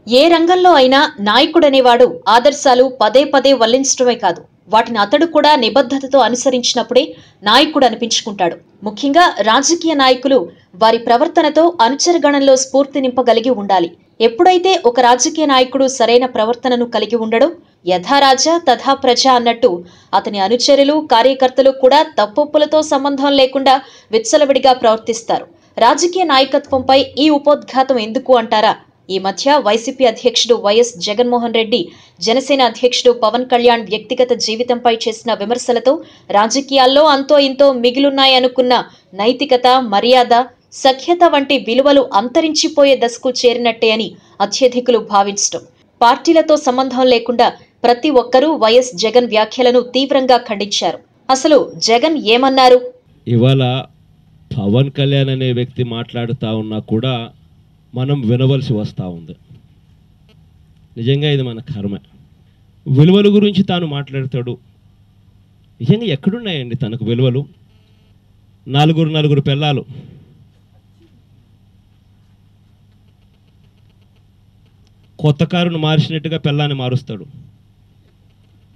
ఏ రంగంలో అయినా నాయకుడనేవాడు ఆదర్శాలు పదే పదే వల్లించడమే కాదు, వాటిని అతడు కూడా నిబద్ధతతో అనుసరించినప్పుడే నాయకుడు అనిపించుకుంటాడు. ముఖ్యంగా రాజకీయ నాయకులు వారి ప్రవర్తనతో అనుచరగణంలో స్ఫూర్తి నింపగలిగి ఉండాలి. ఎప్పుడైతే ఒక రాజకీయ నాయకుడు సరైన ప్రవర్తనను కలిగి ఉండడో, యథా రాజా తథా ప్రజ అన్నట్టు అతని అనుచరులు కార్యకర్తలు కూడా తప్పొప్పులతో సంబంధం లేకుండా విచ్చలవిడిగా ప్రవర్తిస్తారు. రాజకీయ నాయకత్వంపై ఈ ఉపోద్ఘాతం ఎందుకు అంటారా? ఈ మధ్య వైసీపీ అధ్యక్షుడు వైఎస్ జగన్మోహన్ రెడ్డి, జనసేన అధ్యక్షుడు పవన్ కళ్యాణ్ వ్యక్తిగత జీవితంపై చేసిన విమర్శలతో రాజకీయాల్లో అంతో ఇంతో మిగిలున్నాయనుకున్న నైతికత, మర్యాద, సఖ్యత వంటి విలువలు అంతరించిపోయే దశకు చేరినట్టే అని అత్యధికులు భావించడం. పార్టీలతో సంబంధం లేకుండా ప్రతి ఒక్కరూ వైఎస్ జగన్ వ్యాఖ్యలను తీవ్రంగా ఖండించారు. అసలు జగన్ ఏమన్నారు? ఇవాళ పవన్ కళ్యాణ్ అనే వ్యక్తి మాట్లాడుతూ ఉన్నా కూడా మనం వినవలసి వస్తూ ఉంది. నిజంగా ఇది మన కర్మ. విలువల గురించి తాను మాట్లాడతాడు. నిజంగా ఎక్కడున్నాయండి తనకు విలువలు? నలుగురు పిల్లలు, కొత్త కారును మార్చినట్టుగా పిల్లాన్ని మారుస్తాడు.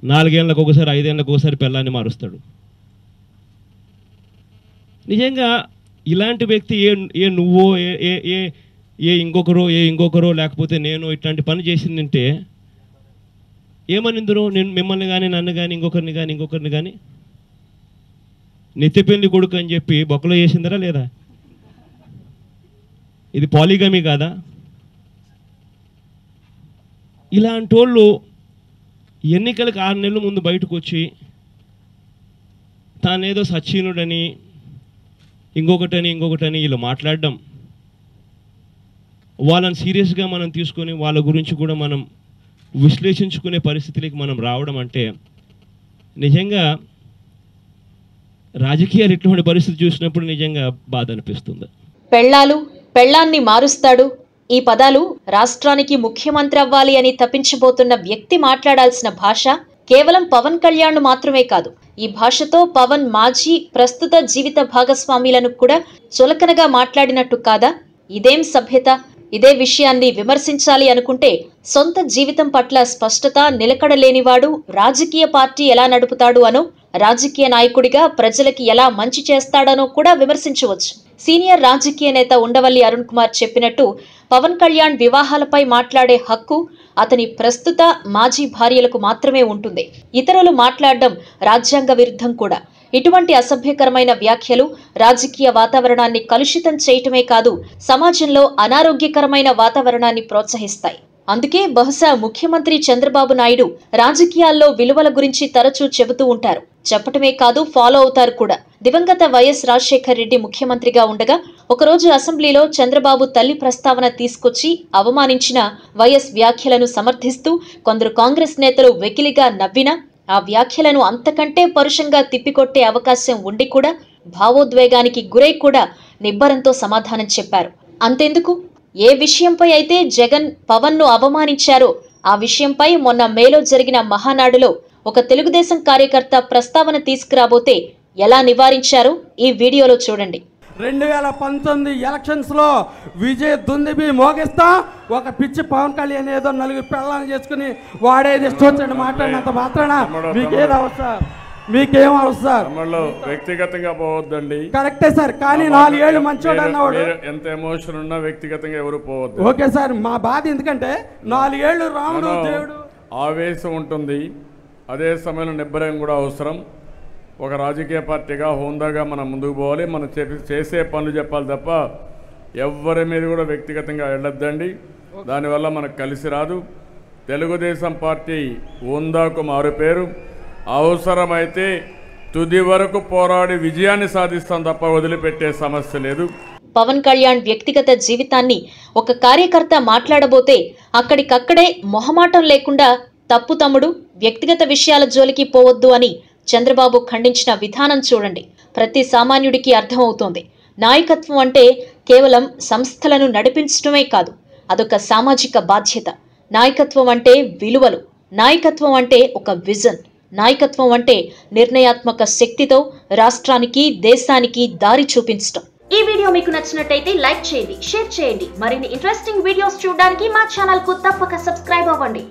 4 ఏళ్ళకు ఒకసారి 5 ఏళ్ళకు ఒకసారి పిల్లాన్ని మారుస్తాడు. నిజంగా ఇలాంటి వ్యక్తి ఏ నువ్వో ఇంకొకరో లేకపోతే నేను ఇట్లాంటి పని చేసిందంటే ఏమనిందురో? నేను మిమ్మల్ని కానీ నన్ను కానీ ఇంకొకరిని కానీ నెత్తిపెళ్లి కొడుకు అని చెప్పి బొక్కలో చేసిందరా లేదా? ఇది పాలిగమీ కాదా? ఇలాంటి వాళ్ళు ఎన్నికలకు 6 నెలల ముందు బయటకు వచ్చి తానేదో సచ్చీనుడని ఇంకొకటని వీళ్ళు మాట్లాడడం, వాళ్ళని సీరియస్గా మనం తీసుకొని వాళ్ళ గురించి కూడా మనం విశ్లేషించుకునే పరిస్థితికి మనం రావడం అంటే నిజంగా రాజకీయాలు ఇటువంటి పరిస్థితి చూసినప్పుడు నిజంగా బాధ అనిపిస్తుంది. పెళ్ళాన్ని మారుస్తాడు, ఈ పదాలు రాష్ట్రానికి ముఖ్యమంత్రి అవ్వాలి అని తప్పించబోతున్న వ్యక్తి మాట్లాడాల్సిన భాష కేవలం పవన్ కళ్యాణ్ మాత్రమే కాదు. ఈ భాషతో పవన్ మాజీ, ప్రస్తుత జీవిత భాగస్వామిలను కూడా చులకనగా మాట్లాడినట్టు కాదా? ఇదేం సభ్యత? ఇదే విషయాన్ని విమర్శించాలి అనుకుంటే సొంత జీవితం పట్ల స్పష్టత, నిలకడ లేనివాడు రాజకీయ పార్టీ ఎలా నడుపుతాడు అనో, రాజకీయ నాయకుడిగా ప్రజలకి ఎలా మంచి చేస్తాడనో కూడా విమర్శించవచ్చు. సీనియర్ రాజకీయ నేత ఉండవల్లి అరుణ్ కుమార్ చెప్పినట్టు పవన్ కళ్యాణ్ వివాహాలపై మాట్లాడే హక్కు అతని ప్రస్తుత, మాజీ భార్యలకు మాత్రమే ఉంటుంది. ఇతరులు మాట్లాడడం రాజ్యాంగ విరుద్ధం కూడా. ఇటువంటి అసభ్యకరమైన వ్యాఖ్యలు రాజకీయ వాతావరణాన్ని కలుషితం చేయటమే కాదు, సమాజంలో అనారోగ్యకరమైన వాతావరణాన్ని ప్రోత్సహిస్తాయి. అందుకే బహుశా ముఖ్యమంత్రి చంద్రబాబు నాయుడు రాజకీయాల్లో విలువల గురించి తరచూ చెబుతూ ఉంటారు. చెప్పటమే కాదు, ఫాలో అవుతారు కూడా. దివంగత వైఎస్ రాజశేఖర్ రెడ్డి ముఖ్యమంత్రిగా ఉండగా ఒకరోజు అసెంబ్లీలో చంద్రబాబు తల్లి ప్రస్తావన తీసుకొచ్చి అవమానించిన వైఎస్ వ్యాఖ్యలను సమర్థిస్తూ కొందరు కాంగ్రెస్ నేతలు వెకిలిగా నవ్వినా ఆ వ్యాఖ్యలను అంతకంటే పరుషంగా తిప్పికొట్టే అవకాశం ఉండి కూడా భావోద్వేగానికి గురై కూడా నిబ్బరంతో సమాధానం చెప్పారు. అంతెందుకు, ఏ విషయంపై అయితే జగన్ పవన్ను అవమానించారో ఆ విషయంపై మొన్న మేలో జరిగిన మహానాడులో ఒక తెలుగుదేశం కార్యకర్త ప్రస్తావన తీసుకురాబోతే ఎలా నివారించారో ఈ వీడియోలో చూడండి. 2019 ఎలక్షన్స్ లో విజయ్ దుందిబి మోగిస్తా ఒక పిచ్చి పవన్ కళ్యాణ్ ఏదో 4 పిల్లలను చేసుకుని వాడేది ఇష్టం వచ్చినట్టు మాట్లాడినంత మాత్రాన మీకేం అవసరం? మీకేం అవసరం? వ్యక్తిగతంగా పోవద్దండి. కరెక్టే సార్, కానీ 4 ఏళ్ళు మంచోడు అన్నవాడు ఎంత ఎమోషన్ ఉన్నా వ్యక్తిగతంగా ఎవరు పోవద్దు. ఓకే సార్, మా బాధ ఎందుకంటే 4 ఏళ్ళు రాముడు దేవుడు ఆవేశం ఉంటుంది, అదే సమయంలో నిబ్బరం కూడా అవసరం. ఒక రాజకీయ పార్టీగా హోందాగా మనం ముందుకు పోవాలి, మనం చేసే పనులు చెప్పాలి తప్ప ఎవరి మీద కూడా వ్యక్తిగతంగా వెళ్ళొద్దండి. దానివల్ల మనకు కలిసి రాదు. తెలుగుదేశం పార్టీ హోందాకు మారుపేరు. అవసరమైతే తుది వరకు పోరాడి విజయాన్ని సాధిస్తాం తప్ప వదిలిపెట్టే సమస్య లేదు. పవన్ కళ్యాణ్ వ్యక్తిగత జీవితాన్ని ఒక కార్యకర్త మాట్లాడబోతే అక్కడికక్కడే మొహమాటం లేకుండా తప్పు తమ్ముడు, వ్యక్తిగత విషయాల జోలికి పోవద్దు అని చంద్రబాబు ఖండించిన విధానం చూడండి. ప్రతి సామాన్యుడికి అర్థమవుతోంది. నాయకత్వం అంటే కేవలం సంస్థలను నడిపించడమే కాదు, అదొక సామాజిక బాధ్యత. నాయకత్వం అంటే విలువలు. నాయకత్వం అంటే ఒక విజన్. నాయకత్వం అంటే నిర్ణయాత్మక శక్తితో రాష్ట్రానికి, దేశానికి దారి చూపించడం. ఈ వీడియో మీకు నచ్చినట్టయితే లైక్ చేయండి, షేర్ చేయండి. మరిన్ని ఇంట్రెస్టింగ్ వీడియోస్ చూడడానికి మా ఛానల్ కు తప్పక సబ్స్క్రైబ్ అవ్వండి.